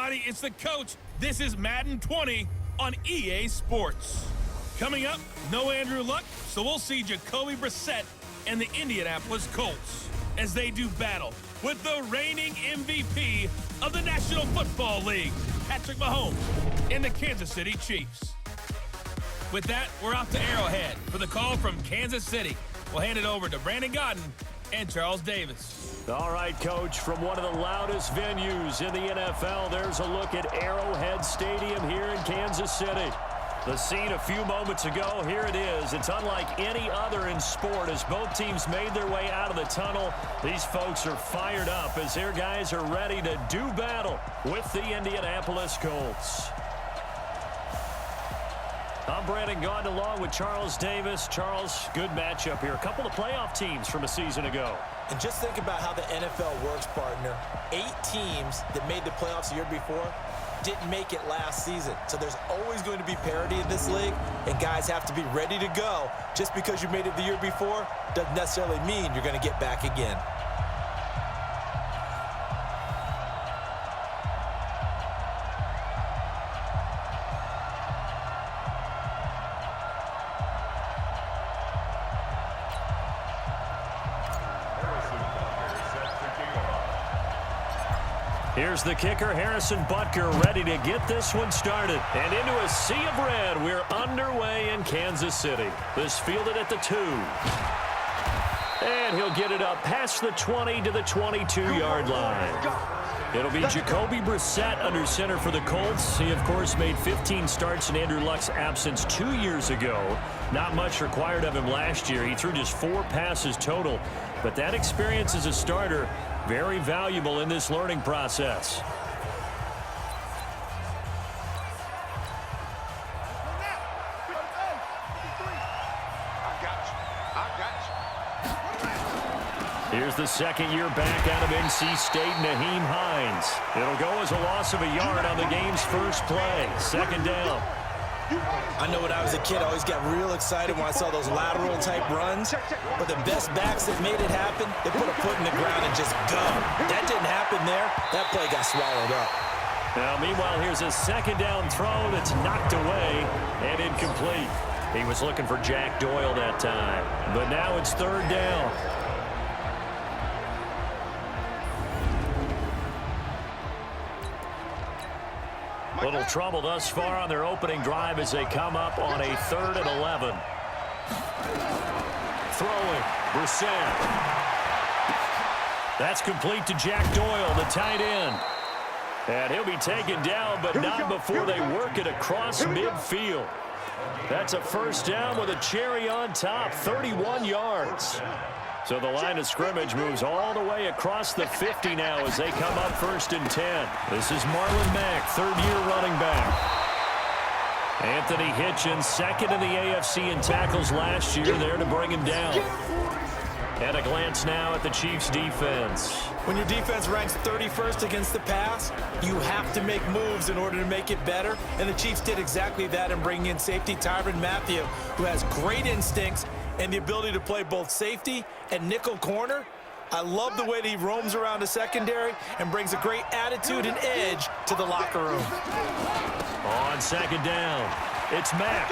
everybody, it's the coach. This is Madden 20 on EA Sports. Coming up, no Andrew Luck, so we'll see Jacoby Brissett and the Indianapolis Colts as they do battle with the reigning MVP of the National Football League, Patrick Mahomes, and the Kansas City Chiefs. With that, we're off to Arrowhead for the call from Kansas City. We'll hand it over to Brandon Godden and Charles Davis. All right, Coach, from one of the loudest venues in the NFL, there's a look at Arrowhead Stadium here in Kansas City. The scene a few moments ago, here it is. It's unlike any other in sport as both teams made their way out of the tunnel. These folks are fired up as their guys are ready to do battle with the Indianapolis Colts. I'm Brandon Gaudin along with Charles Davis. Charles, good matchup here. A couple of playoff teams from a season ago. And just think about how the NFL works, partner. 8 teams that made the playoffs the year before didn't make it last season. So there's always going to be parity in this league, and guys have to be ready to go. Just because you made it the year before doesn't necessarily mean you're going to get back again. Here's the kicker, Harrison Butker, ready to get this one started. And into a sea of red, we're underway in Kansas City. This fielded at the 2. And he'll get it up past the 20 to the 22-yard line. It'll be Jacoby Brissett under center for the Colts. He, of course, made 15 starts in Andrew Luck's absence 2 years ago. Not much required of him last year. He threw just 4 passes total. But that experience as a starter, very valuable in this learning process. Here's the second-year back out of NC State, Nyheim Hines. It'll go as a loss of a yard on the game's first play. Second down. I know when I was a kid, I always got real excited when I saw those lateral-type runs. But the best backs that made it happen, they put a foot in the ground and just go. That didn't happen there. That play got swallowed up. Now, meanwhile, here's a second down throw that's knocked away and incomplete. He was looking for Jack Doyle that time. But now it's third down. Little trouble thus far on their opening drive as they come up on a 3rd and 11. Throwing, Brissett. That's complete to Jack Doyle, the tight end. And he'll be taken down, but not before they work it across midfield. That's a first down with a cherry on top, 31 yards. So the line of scrimmage moves all the way across the 50 now as they come up 1st and 10. This is Marlon Mack, 3rd-year running back. Anthony Hitchens, 2nd in the AFC in tackles last year, there to bring him down. And a glance now at the Chiefs' defense. When your defense ranks 31st against the pass, you have to make moves in order to make it better. And the Chiefs did exactly that in bringing in safety Tyrann Mathieu, who has great instincts and the ability to play both safety and nickel corner. I love the way that he roams around the secondary and brings a great attitude and edge to the locker room. On second down, it's Mack.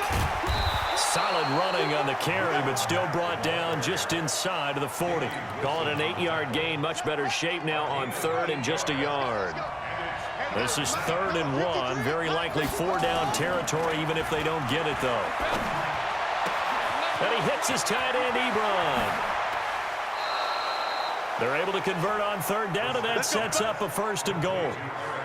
Solid running on the carry, but still brought down just inside of the 40. Call it an 8-yard gain, much better shape now on 3rd and just a yard. This is 3rd and 1, very likely 4-down territory even if they don't get it though. And he hits his tight end, Ebron. They're able to convert on 3rd down, and that sets up a 1st and goal.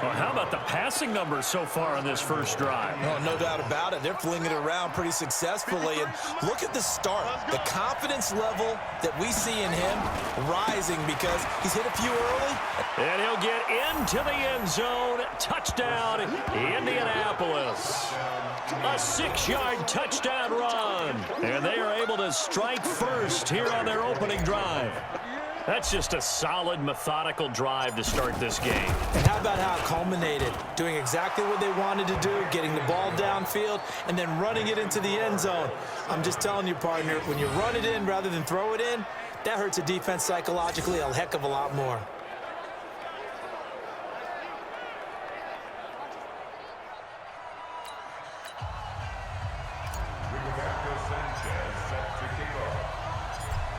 Well, how about the passing numbers so far on this first drive? Oh, no doubt about it. They're flinging it around pretty successfully. And look at the start. The confidence level that we see in him rising because he's hit a few early. And he'll get into the end zone. Touchdown, Indianapolis. A 6-yard touchdown run. And they are able to strike first here on their opening drive. That's just a solid, methodical drive to start this game. And how about how it culminated? Doing exactly what they wanted to do, getting the ball downfield, and then running it into the end zone. I'm just telling you, partner, when you run it in rather than throw it in, that hurts a defense psychologically a heck of a lot more.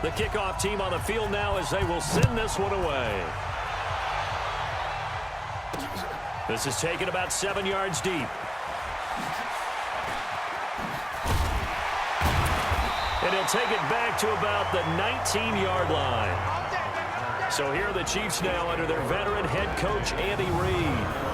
The kickoff team on the field now as they will send this one away. This is taken about 7 yards deep. And he'll take it back to about the 19-yard line. So here are the Chiefs now under their veteran head coach, Andy Reid.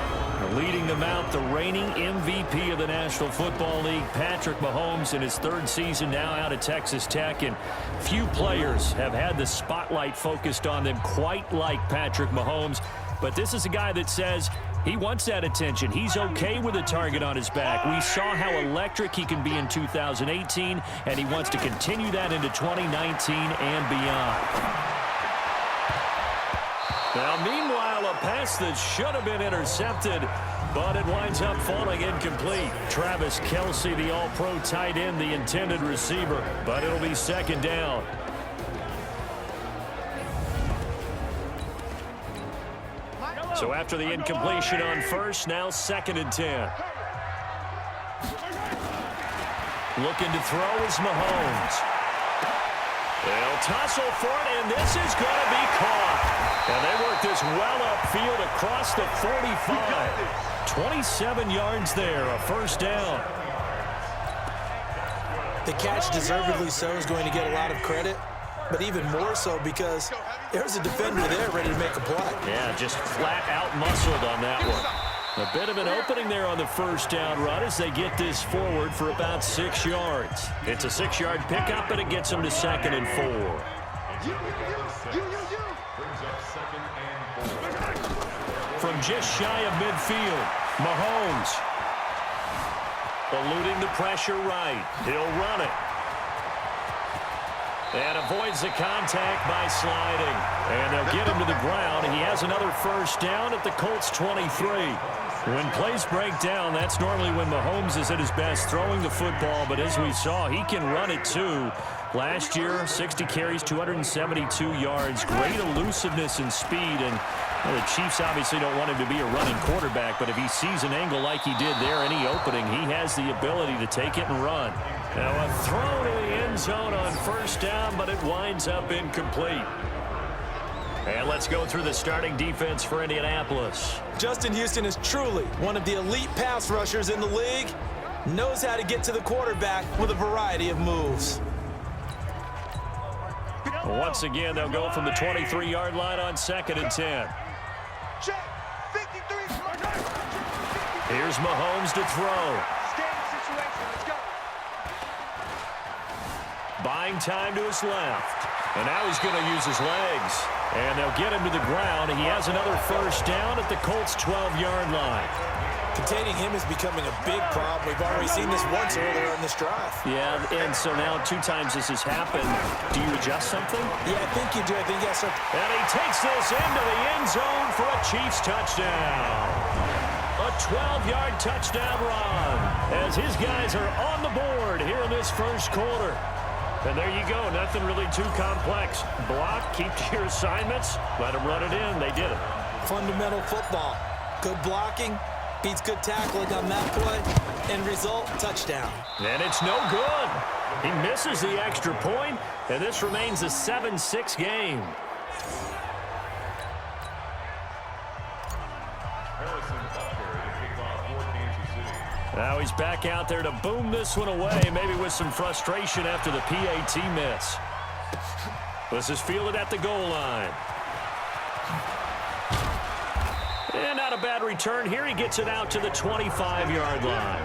Leading them out, the reigning MVP of the National Football League, Patrick Mahomes, in his 3rd season now out of Texas Tech. And few players have had the spotlight focused on them quite like Patrick Mahomes. But this is a guy that says he wants that attention. He's okay with a target on his back. We saw how electric he can be in 2018, and he wants to continue that into 2019 and beyond. Now, meanwhile, a pass that should have been intercepted, but it winds up falling incomplete. Travis Kelce, the all-pro tight end, the intended receiver, but it'll be 2nd down. So after the incompletion on 1st, now 2nd and 10. Looking to throw is Mahomes. They'll tussle for it, and this is going to be caught. And they work this well upfield across the 45. 27 yards there, a 1st down. The catch, deservedly so, is going to get a lot of credit, but even more so because there's a defender there ready to make a play. Yeah, just flat out muscled on that one. A bit of an opening there on the 1st down run as they get this forward for about 6 yards. It's a 6-yard pickup, and it gets them to 2nd and 4. From just shy of midfield, Mahomes eluding the pressure right. He'll run it. And avoids the contact by sliding. And they'll get him to the ground. He has another 1st down at the Colts 23. When plays break down, that's normally when Mahomes is at his best throwing the football. But as we saw, he can run it too. Last year, 60 carries, 272 yards. Great elusiveness and speed. And well, the Chiefs obviously don't want him to be a running quarterback. But if he sees an angle like he did there, any opening, he has the ability to take it and run. Now a throw to the end zone on 1st down, but it winds up incomplete. And let's go through the starting defense for Indianapolis. Justin Houston is truly one of the elite pass rushers in the league. Knows how to get to the quarterback with a variety of moves. Once again, they'll go from the 23-yard line on 2nd and 10. Here's Mahomes to throw. Buying time to his left. And now he's going to use his legs. And they'll get him to the ground. He has another 1st down at the Colts' 12-yard line. Containing him is becoming a big problem. We've already seen this once earlier in this drive. Yeah, and so now 2 times this has happened. Do you adjust something? Yeah, I think you do. I think you have something. And he takes this into the end zone for a Chiefs touchdown. A 12-yard touchdown run as his guys are on the board here in this 1st quarter. And there you go. Nothing really too complex. Block, keep to your assignments, let them run it in. They did it. Fundamental football. Good blocking. Beats good tackling on that play. End result, touchdown. And it's no good. He misses the extra point, and this remains a 7-6 game. Now he's back out there to boom this one away, maybe with some frustration after the PAT miss. This is fielded at the goal line. And not a bad return here. He gets it out to the 25-yard line.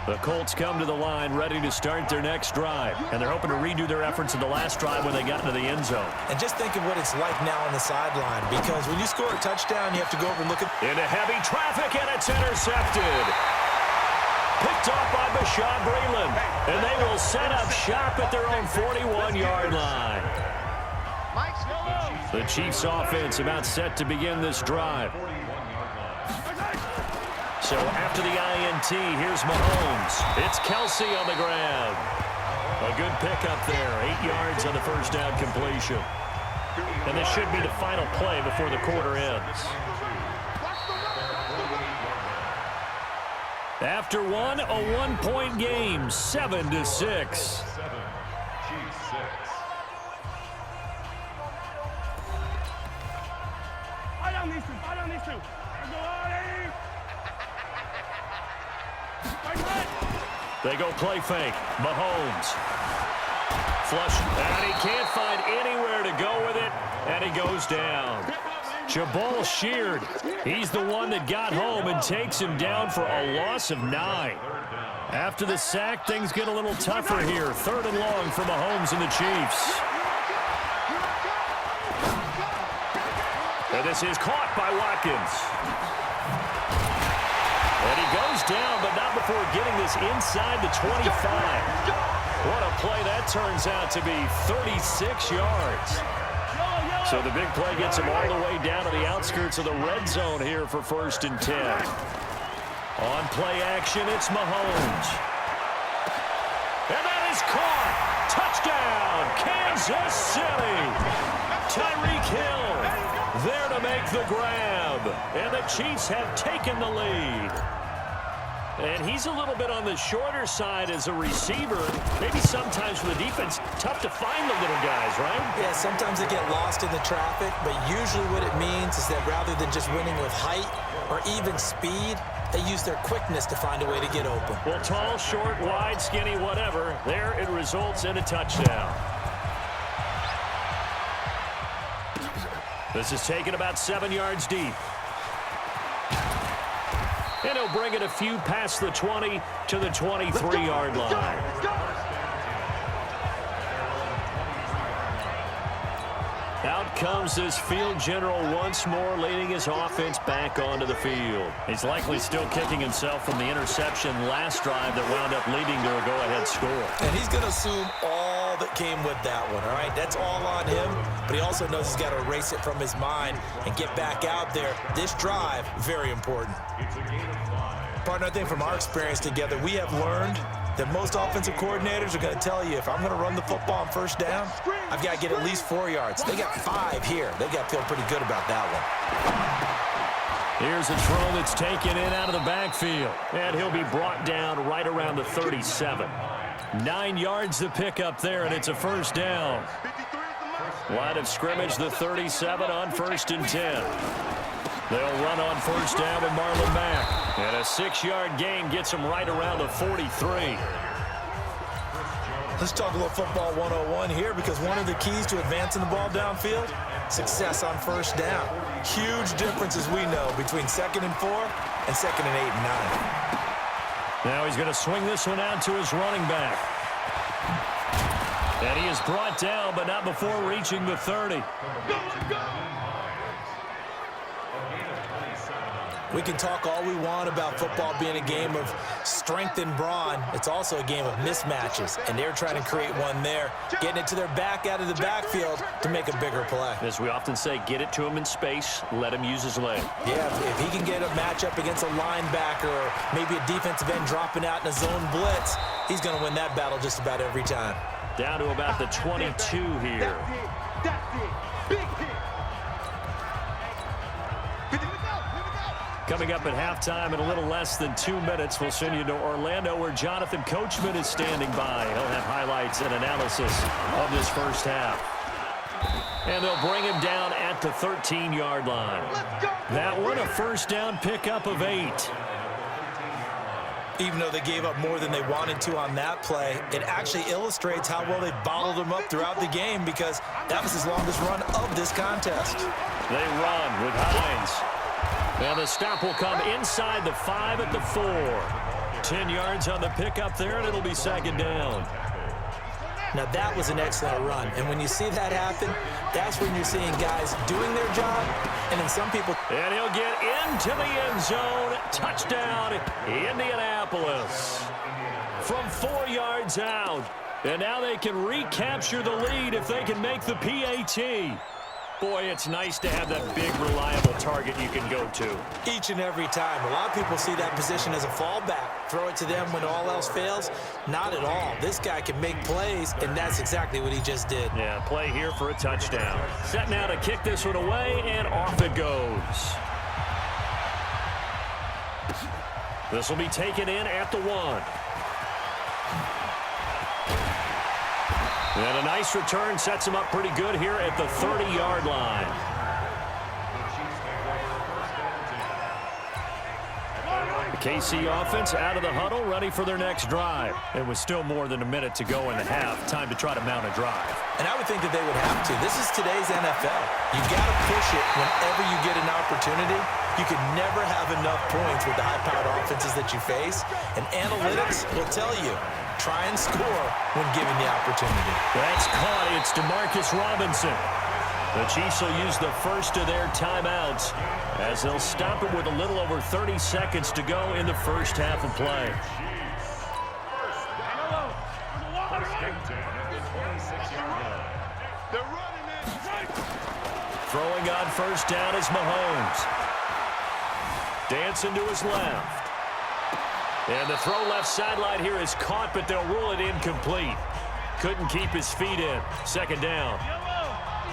The Colts come to the line ready to start their next drive. And they're hoping to redo their efforts in the last drive when they got into the end zone. And just think of what it's like now on the sideline. Because when you score a touchdown, you have to go over and look at... Into heavy traffic, and it's intercepted. Picked off by Bashaud Breeland. And they will set up shop at their own 41-yard line. The Chiefs offense about set to begin this drive. So after the INT, here's Mahomes. It's Kelce on the ground. A good pickup there. 8 yards on the first down completion. And this should be the final play before the quarter ends. After one, a one-point game, 7-6. They go play fake. Mahomes. Flush. And he can't find anywhere to go with it. And he goes down. Jabal sheared. He's the one that got home and takes him down for a loss of 9. After the sack, things get a little tougher here. 3rd and long for Mahomes and the Chiefs. And this is caught by Watkins. And he goes down, but not before getting this inside the 25. What a play that turns out to be, 36 yards. So the big play gets him all the way down to the outskirts of the red zone here for 1st and 10. On play action, it's Mahomes. And that is caught. Touchdown, Kansas City. Tyreek Hill there to make the grab. And the Chiefs have taken the lead. And he's a little bit on the shorter side as a receiver. Maybe sometimes for the defense, tough to find the little guys, right? Yeah, sometimes they get lost in the traffic, but usually what it means is that rather than just winning with height or even speed, they use their quickness to find a way to get open. Well, tall, short, wide, skinny, whatever, there it results in a touchdown. This is taken about 7 yards deep. And he'll bring it a few past the 20 to the 23-yard line. Out comes this field general once more, leading his offense back onto the field. He's likely still kicking himself from the interception last drive that wound up leading to a go-ahead score. And he's going to assume all that came with that one, all right? That's all on him, but he also knows he's got to erase it from his mind and get back out there. This drive, very important. Partner, I think from our experience together, we have learned that most offensive coordinators are going to tell you, if I'm going to run the football on 1st down, I've got to get at least 4 yards. They got 5 here. They got to feel pretty good about that one. Here's a throw that's taken in out of the backfield. And he'll be brought down right around the 37. 9 yards to pick up there, and it's a 1st down. Line of scrimmage, the 37 on 1st and 10. They'll run on 1st down with Marlon Mack. And a 6-yard gain gets him right around the 43. Let's talk a little football 101 here, because one of the keys to advancing the ball downfield, success on 1st down. Huge difference, as we know, between 2nd and 4 and 2nd and 8 and 9. Now he's going to swing this one out to his running back. And he is brought down, but not before reaching the 30. We can talk all we want about football being a game of strength and brawn. It's also a game of mismatches, and they're trying to create one there, getting it to their back out of the backfield to make a bigger play. As we often say, get it to him in space, let him use his leg. Yeah, if he can get a matchup against a linebacker or maybe a defensive end dropping out in a zone blitz, he's going to win that battle just about every time. Down to about the 22 here. Coming up at halftime in a little less than 2 minutes, we'll send you to Orlando, where Jonathan Coachman is standing by. He'll have highlights and analysis of this 1st half. And they'll bring him down at the 13-yard line. That one, a 1st down pickup of 8. Even though they gave up more than they wanted to on that play, it actually illustrates how well they bottled them up throughout the game, because that was his longest run of this contest. They run with Hines. And the stop will come inside the 5 at the 4. 10 yards on the pickup there, and it'll be 2nd down. Now, that was an excellent run. And when you see that happen, that's when you're seeing guys doing their job, and then some people... And he'll get into the end zone. Touchdown, Indianapolis. From 4 yards out. And now they can recapture the lead if they can make the PAT. Boy, it's nice to have that big, reliable target you can go to. Each and every time. A lot of people see that position as a fallback. Throw it to them when all else fails. Not at all. This guy can make plays, and that's exactly what he just did. Yeah, play here for a touchdown. Set now to kick this one away, and off it goes. This will be taken in at the 1. And a nice return sets him up pretty good here at the 30-yard line. The KC offense out of the huddle, ready for their next drive. It was still more than a minute to go in the half. Time to try to mount a drive. And I would think that they would have to. This is today's NFL. You've got to push it whenever you get an opportunity. You can never have enough points with the high-powered offenses that you face. And analytics will tell you, try and score when given the opportunity. That's caught. It's DeMarcus Robinson. The Chiefs will use the first of their timeouts as they'll stop it with a little over 30 seconds to go in the first half of play. Throwing on first down is Mahomes. Dancing to his left. And the throw left sideline here is caught, but they'll rule it incomplete. Couldn't keep his feet in. Second down.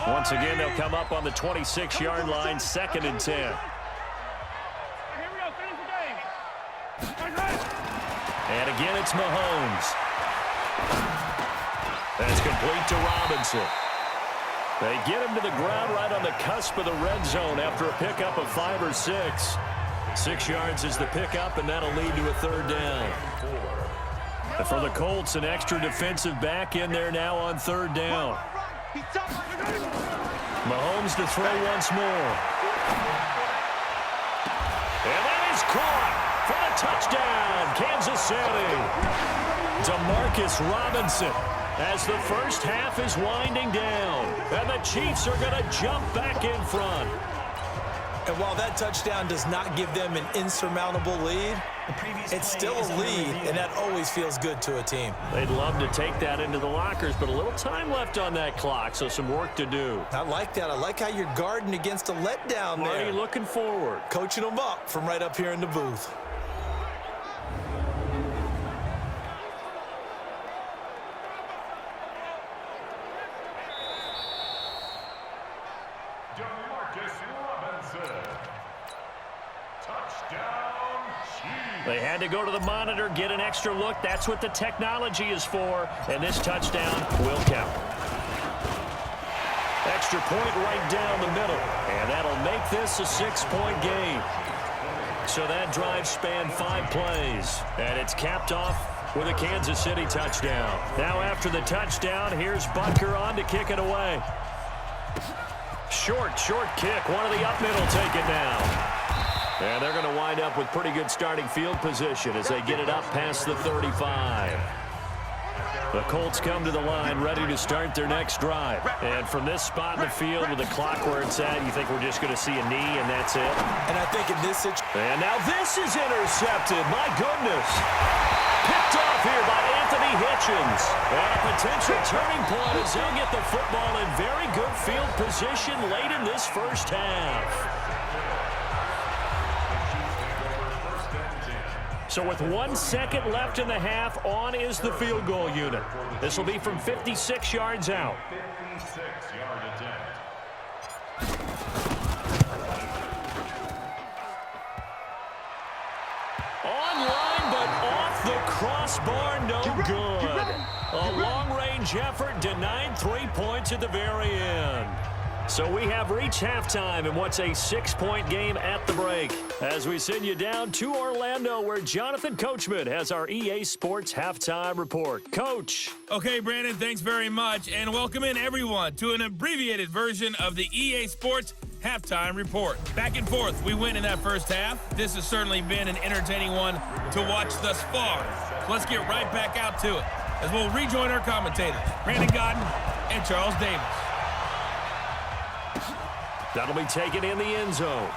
Once again, they'll come up on the 26-yard line, 2nd and 10. And again, it's Mahomes. That's complete to Robinson. They get him to the ground right on the cusp of the red zone after a pickup of 5 or 6. 6 yards is the pickup, and that'll lead to a 3rd down. And for the Colts, an extra defensive back in there now on 3rd down. Mahomes to throw once more. And that is caught for a touchdown, Kansas City. DeMarcus Robinson as the first half is winding down. And the Chiefs are going to jump back in front. And while that touchdown does not give them an insurmountable lead, it's still a lead, and that always feels good to a team. They'd love to take that into the lockers, but a little time left on that clock, so some work to do. I like that. I like how you're guarding against a letdown there. Already looking forward. Coaching them up from right up here in the booth. They had to go to the monitor, get an extra look. That's what the technology is for. And this touchdown will count. Extra point right down the middle. And that'll make this a 6-point game. So that drive spanned 5 plays. And it's capped off with a Kansas City touchdown. Now after the touchdown, here's Butker on to kick it away. Short kick. One of the up middle take it down. And they're going to wind up with pretty good starting field position as they get it up past the 35. The Colts come to the line ready to start their next drive. And from this spot in the field with the clock where it's at, you think we're just going to see a knee and that's it? And I think in this situation... And now this is intercepted. My goodness. Picked off here by Anthony Hitchens. And a potential turning point as they'll get the football in very good field position late in this first half. So with 1 second left in the half, on is the field goal unit. This will be from 56 yards out. 56-yard attempt. Online, but off the crossbar, no good. A long-range effort denied 3 points at the very end. So we have reached halftime in what's a 6-point game at the break. As we send you down to Orlando, where Jonathan Coachman has our EA Sports Halftime Report. Coach. Okay, Brandon, thanks very much. And welcome in, everyone, to an abbreviated version of the EA Sports Halftime Report. Back and forth, we win in that first half. This has certainly been an entertaining one to watch thus far. So let's get right back out to it as we'll rejoin our commentators, Brandon Godden and Charles Davis. That'll be taken in the end zone.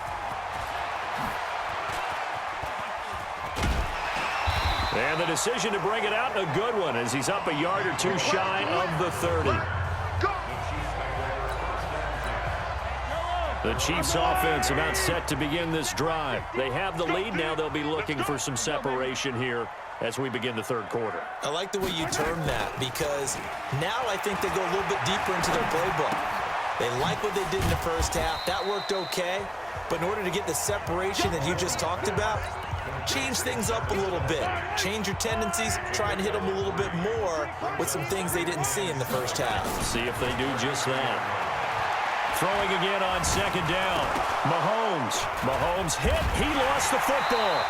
And the decision to bring it out, a good one, as he's up a yard or two shy of the 30. The Chiefs offense about set to begin this drive. They have the lead. Now they'll be looking for some separation here as we begin the third quarter. I like the way you term that, because now I think they go a little bit deeper into their playbook. They like what they did in the first half. That worked okay. But in order to get the separation that you just talked about, change things up a little bit. Change your tendencies, try and hit them a little bit more with some things they didn't see in the first half. See if they do just that. Throwing again on second down. Mahomes hit. He lost the football.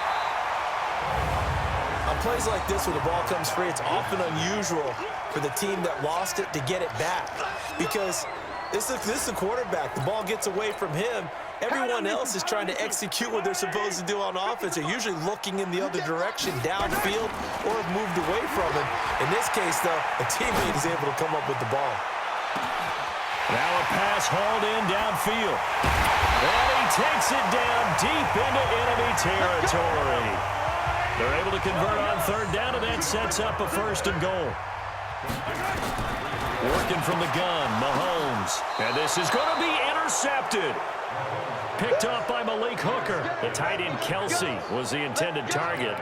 On plays like this, when the ball comes free, it's often unusual for the team that lost it to get it back. Because this is the quarterback. The ball gets away from him. Everyone else is trying to execute what they're supposed to do on offense. They're usually looking in the other direction, downfield, or have moved away from him. In this case, though, a teammate is able to come up with the ball. Now a pass hauled in downfield. And he takes it down deep into enemy territory. They're able to convert on third down, and that sets up a first and goal. Working from the gun, Mahomes. And this is going to be intercepted. Picked off by Malik Hooker. The tight end Kelsey was the intended target.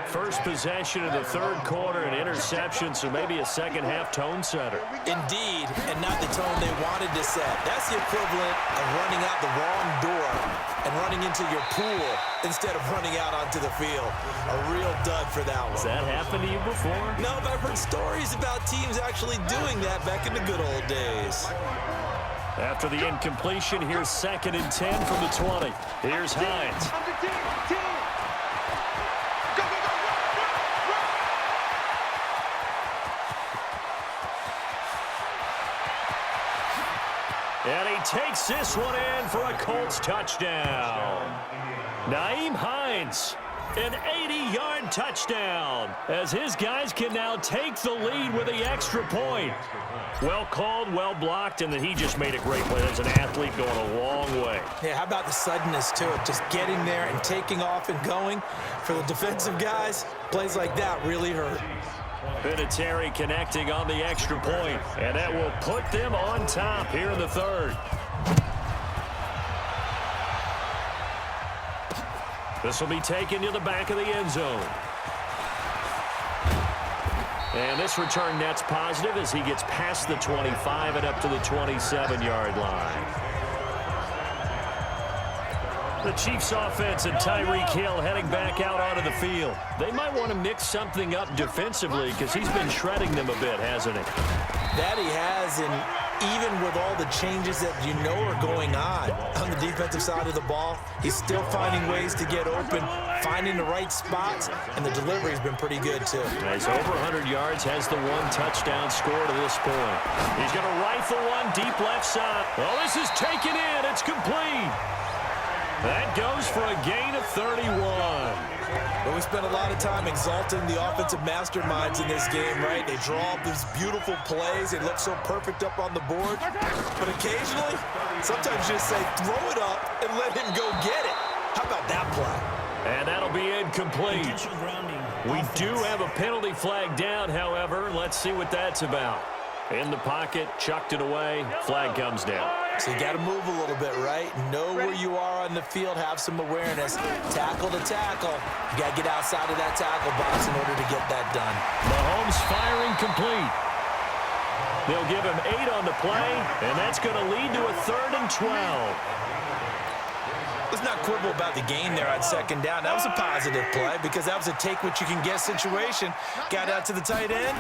First possession of the third quarter, an interception, so maybe a second-half tone setter. Indeed, and not the tone they wanted to set. That's the equivalent of running out the wrong door and running into your pool instead of running out onto the field. A real dud for that one. Has that happened to you before? No, but I've heard stories about teams actually doing that back in the good old days. After the incompletion, here's 2nd and 10 from the 20. Here's Hines. And he takes this one in for a Colts touchdown. Nyheim Hines, an 80-yard touchdown, as his guys can now take the lead with the extra point. Well called, well blocked, and then he just made a great play. There's an athlete going a long way. Yeah, how about the suddenness to it? Just getting there and taking off and going. For the defensive guys, plays like that really hurt. Vinatieri connecting on the extra point, and that will put them on top here in the third. This will be taken to the back of the end zone. And this return net's positive as he gets past the 25 and up to the 27-yard line. The Chiefs offense and Tyreek Hill heading back out onto the field. They might want to mix something up defensively because he's been shredding them a bit, hasn't he? That he has, and even with all the changes that you know are going on the defensive side of the ball, he's still finding ways to get open, finding the right spots, and the delivery's been pretty good too. He's over 100 yards, has the one touchdown score to this point. He's going to rifle one deep left side. Oh, this is taken in. It's complete. That goes for a gain of 31. But we spent a lot of time exalting the offensive masterminds in this game, right? They draw up these beautiful plays. They look so perfect up on the board. But occasionally, sometimes you just say, throw it up and let him go get it. How about that play? And that'll be incomplete. We do have a penalty flag down, however. Let's see what that's about. In the pocket, chucked it away. Flag comes down. So you got to move a little bit, right? Know where you are on the field, have some awareness. Tackle to tackle. You got to get outside of that tackle box in order to get that done. Mahomes firing complete. They'll give him 8 on the play, and that's going to lead to a 3rd and 12. Let's not quibble about the gain there on second down. That was a positive play because that was a take-what-you-can-get situation. Got out to the tight end.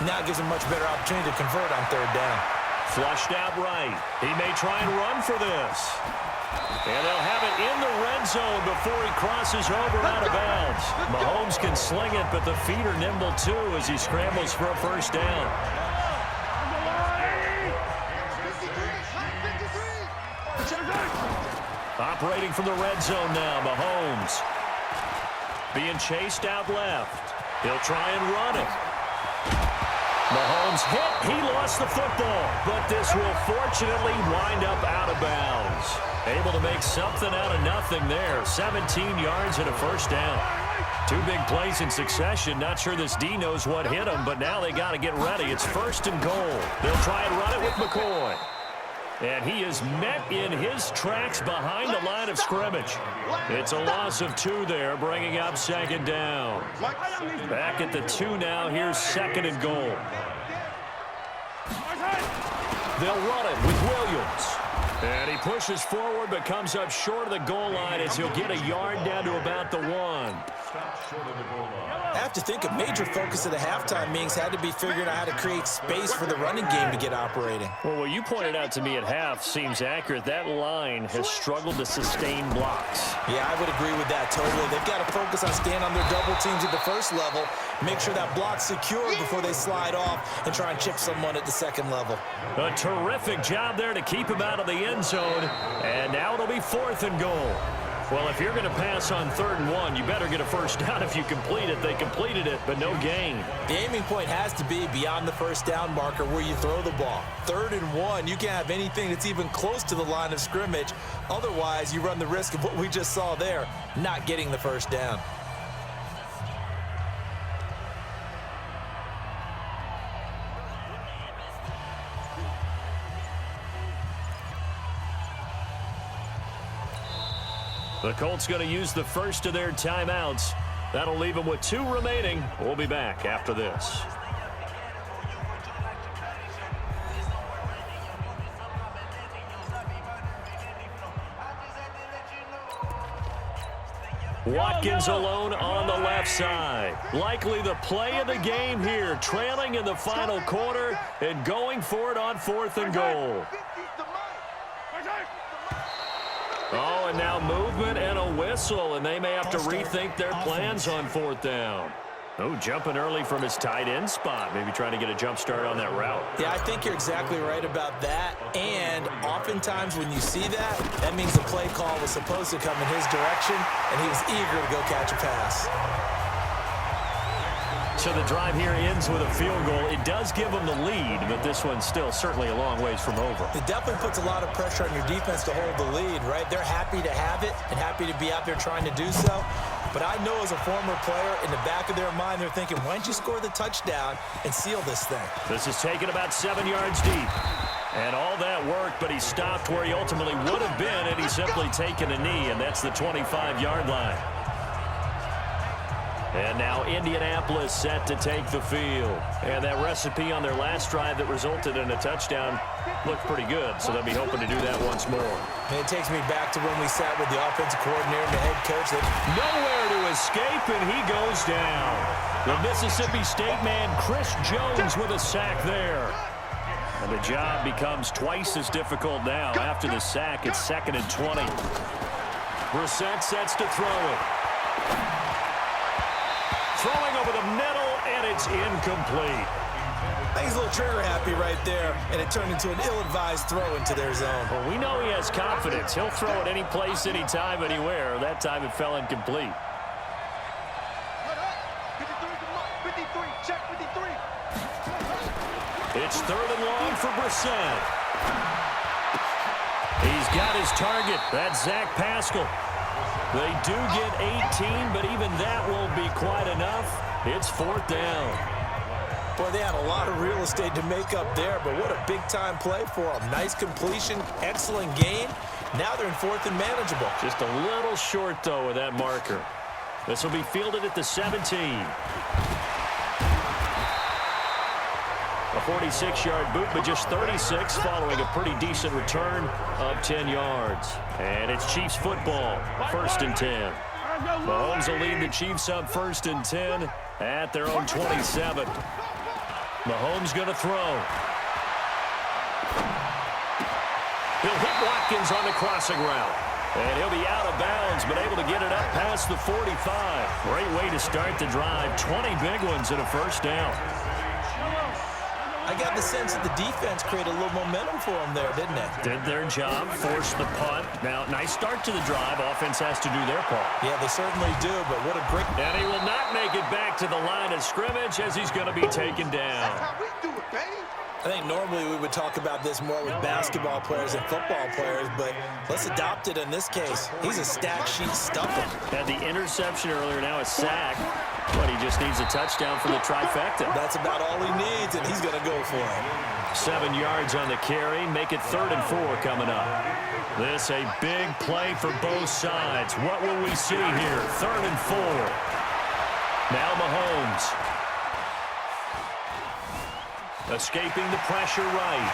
Now it gives him a much better opportunity to convert on third down. Flushed out right. He may try and run for this. And they'll have it in the red zone before he crosses over out of bounds. Mahomes can sling it, but the feet are nimble too as he scrambles for a first down. Operating from the red zone now, Mahomes. Being chased out left. He'll try and run it. Mahomes hit. He lost the football, but this will fortunately wind up out of bounds. Able to make something out of nothing there. 17 yards and a first down. 2 big plays in succession. Not sure this D knows what hit him, but now they got to get ready. It's 1st and goal. They'll try and run it with McCoy. And he is met in his tracks behind the line of scrimmage. It's a loss of 2 there, bringing up 2nd down. Back at the 2 now. Here's 2nd and goal. They'll run it with Williams. And he pushes forward but comes up short of the goal line as he'll get a yard down to about the 1. I have to think a major focus of the halftime meetings had to be figuring out how to create space for the running game to get operating. Well, what you pointed out to me at half seems accurate. That line has struggled to sustain blocks. Yeah, I would agree with that totally. They've got to focus on staying on their double teams at the first level, make sure that block's secured before they slide off and try and chip someone at the second level. A terrific job there to keep him out of the end zone. And now it'll be 4th and goal. Well, if you're going to pass on 3rd and 1, you better get a first down if you complete it. They completed it, but no gain. The aiming point has to be beyond the first down marker where you throw the ball. 3rd and 1, you can't have anything that's even close to the line of scrimmage. Otherwise, you run the risk of what we just saw there, not getting the first down. The Colts going to use the first of their timeouts. That'll leave them with 2 remaining. We'll be back after this. Watkins alone on the left side. Likely the play of the game here, trailing in the final quarter and going for it on 4th and goal. Oh, and now movement and a whistle, and they may have to rethink their plans on 4th down. Oh, jumping early from his tight end spot, maybe trying to get a jump start on that route. Yeah, I think you're exactly right about that. And oftentimes when you see that, that means the play call was supposed to come in his direction, and he was eager to go catch a pass. So the drive here ends with a field goal. It does give them the lead, but this one's still certainly a long ways from over. It definitely puts a lot of pressure on your defense to hold the lead, right? They're happy to have it and happy to be out there trying to do so. But I know as a former player, in the back of their mind, they're thinking, why don't you score the touchdown and seal this thing? This is taken about 7 yards deep. And all that worked, but he stopped where he ultimately would have been had he simply taken a knee, and that's the 25-yard line. And now Indianapolis set to take the field. And that recipe on their last drive that resulted in a touchdown looked pretty good, so they'll be hoping to do that once more. And it takes me back to when we sat with the offensive coordinator and the head coach. Nowhere to escape, and he goes down. The Mississippi State man, Chris Jones, with a sack there. And the job becomes twice as difficult now. After the sack, it's 2nd and 20. Brissett sets to throw it. Throwing over the middle, and it's incomplete. I think he's a little trigger happy right there, and it turned into an ill-advised throw into their zone. Well, we know he has confidence. He'll throw it any place, anytime, anywhere. That time it fell incomplete. 53, check 53. It's 3rd and long for Brissett. He's got his target. That's Zach Pascal. They do get 18, but even that won't be quite enough. It's 4th down. Boy, they had a lot of real estate to make up there, but what a big-time play for them. Nice completion, excellent game. Now they're in 4th and manageable. Just a little short, though, of that marker. This will be fielded at the 17. A 46-yard boot, but just 36 following a pretty decent return of 10 yards. And it's Chiefs football, 1st and 10. Mahomes will lead the Chiefs up 1st and 10 at their own 27. Mahomes going to throw. He'll hit Watkins on the crossing route. And he'll be out of bounds, but able to get it up past the 45. Great way to start the drive. 20 big ones and a first down. I got the sense that the defense created a little momentum for them there, didn't it? Did their job, forced the punt. Now, nice start to the drive. Offense has to do their part. Yeah, they certainly do, but what a great... And he will not make it back to the line of scrimmage as he's going to be taken down. That's how we do it, baby. I think normally we would talk about this more with basketball players and football players, but let's adopt it in this case. He's a stat sheet stuffer. Had the interception earlier, now a sack, but he just needs a touchdown for the trifecta. That's about all he needs, and he's going to go for it. 7 yards on the carry, make it 3rd and 4 coming up. This a big play for both sides. What will we see here? 3rd and 4. Now Mahomes. Escaping the pressure right.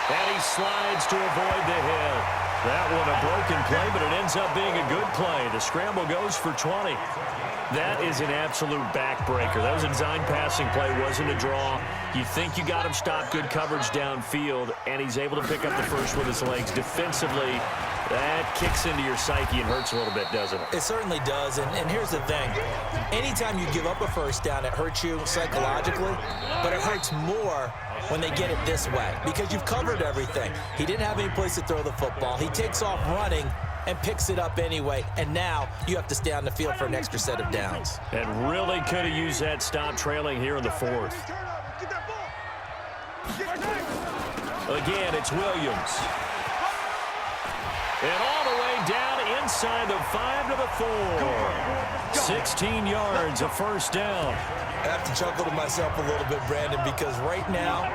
And he slides to avoid the hit. That one a broken play, but it ends up being a good play. The scramble goes for 20. That is an absolute backbreaker. That was a design passing play, wasn't a draw. You think you got him stopped, good coverage downfield, and he's able to pick up the first with his legs. Defensively, that kicks into your psyche and hurts a little bit, doesn't it? It certainly does, and here's the thing. Anytime you give up a first down, it hurts you psychologically, but it hurts more when they get it this way because you've covered everything. He didn't have any place to throw the football. He takes off running and picks it up anyway, and now you have to stay on the field for an extra set of downs. And really could have used that stop trailing here in the fourth. Again, it's Williams. And all the way down inside the 5 to the 4. 16 yards, a first down. I have to chuckle to myself a little bit, Brandon, because right now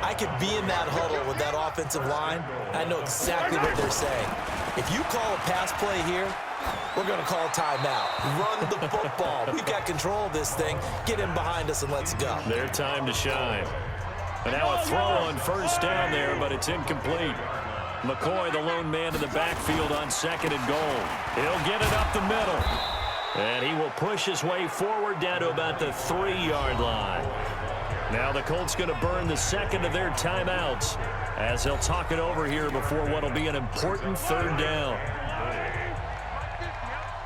I could be in that huddle with that offensive line. I know exactly what they're saying. If you call a pass play here, we're going to call timeout. Run the football. We've got control of this thing. Get in behind us and let's go. Their time to shine. And now a throw on first down there, but it's incomplete. McCoy, the lone man in the backfield on 2nd and goal. He'll get it up the middle. And he will push his way forward down to about the 3-yard line. Now the Colts going to burn the second of their timeouts as they'll talk it over here before what will be an important 3rd down.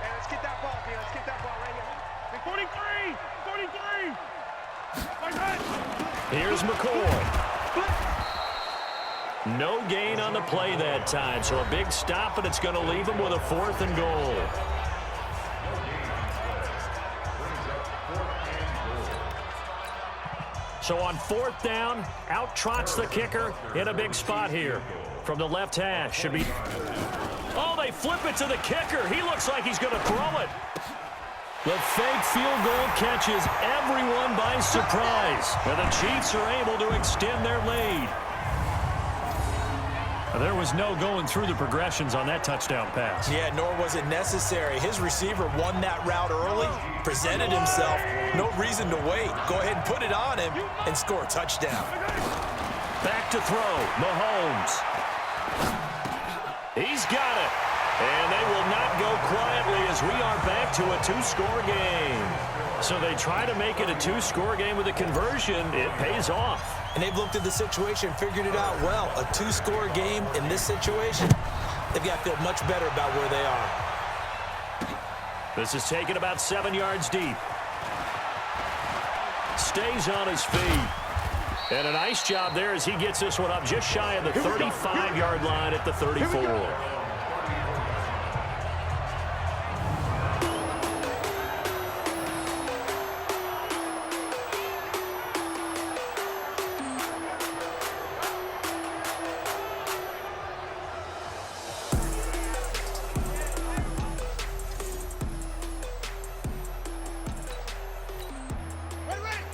Let's get that ball, man. Let's get that ball right here. 43! Here's McCoy. No gain on the play that time, so a big stop, and it's going to leave him with a 4th and goal. So on 4th down, out trots the kicker in a big spot here. From the left hash, should be... Oh, they flip it to the kicker. He looks like he's going to throw it. The fake field goal catches everyone by surprise. And the Chiefs are able to extend their lead. There was no going through the progressions on that touchdown pass. Yeah, nor was it necessary. His receiver won that route early, presented himself. No reason to wait. Go ahead and put it on him and score a touchdown. Back to throw. Mahomes. He's got it. And they will not go quietly as we are back to a 2-score game. So they try to make it a 2-score game with a conversion. It pays off. And they've looked at the situation, figured it out well. A 2-score game in this situation, they've got to feel much better about where they are. This is taken about 7 yards deep. Stays on his feet. And a nice job there as he gets this one up just shy of the 35-yard line at the 34.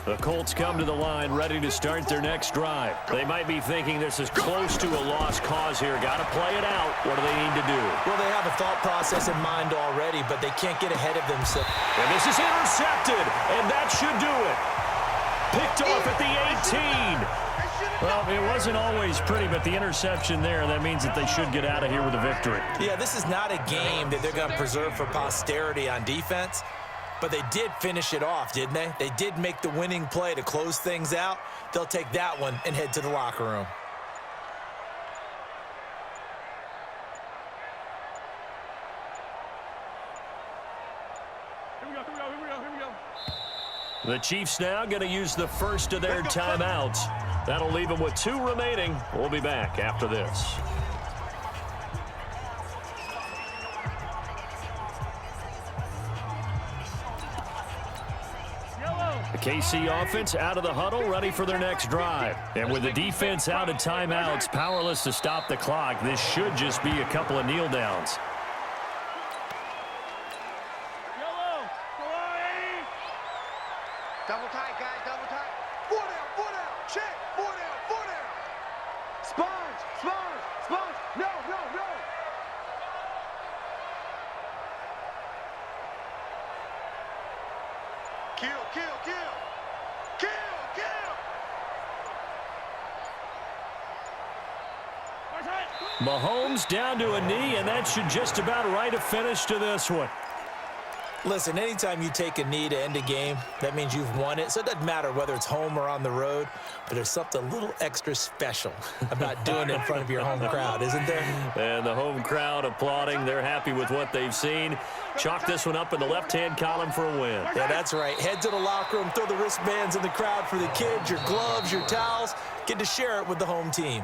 The Colts come to the line ready to start their next drive. They might be thinking this is close to a lost cause here. Got to play it out. What do they need to do? Well, they have a thought process in mind already, but they can't get ahead of themselves. And this is intercepted, and that should do it. Picked off at the 18. Well, it wasn't always pretty, but the interception there, that means that they should get out of here with a victory. Yeah, this is not a game that they're going to preserve for posterity on defense. But they did finish it off, didn't they? They did make the winning play to close things out. They'll take that one and head to the locker room. Here we go. The Chiefs now going to use the first of their timeouts. That'll leave them with 2 remaining. We'll be back after this. The KC offense out of the huddle, ready for their next drive. And with the defense out of timeouts, powerless to stop the clock, this should just be a couple of kneel downs. Double tight, guys, double tight. 4 down, check. 4 down. Sponge. No. Kill. Mahomes down to a knee, and that should just about write a finish to this one. Listen, anytime you take a knee to end a game, that means you've won it. So it doesn't matter whether it's home or on the road, but there's something a little extra special about doing it in front of your home crowd, isn't there? And the home crowd applauding. They're happy with what they've seen. Chalk this one up in the left-hand column for a win. Yeah, that's right. Head to the locker room, throw the wristbands in the crowd for the kids, your gloves, your towels. Get to share it with the home team.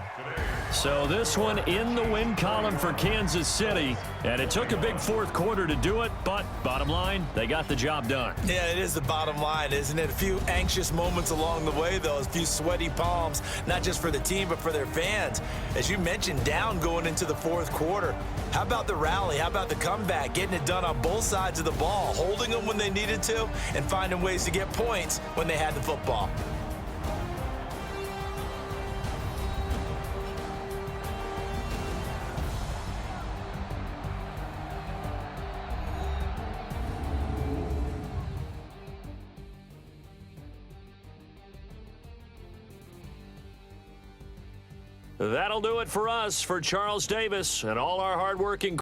So this one in the win column for Kansas City, and it took a big fourth quarter to do it, but bottom line, they got the job done. Yeah, it is the bottom line, isn't it? A few anxious moments along the way, though, a few sweaty palms, not just for the team, but for their fans. As you mentioned, down going into the fourth quarter. How about the rally? How about the comeback? Getting it done on both sides of the ball, holding them when they needed to, and finding ways to get points when they had the football. That'll do it for us. For Charles Davis and all our hardworking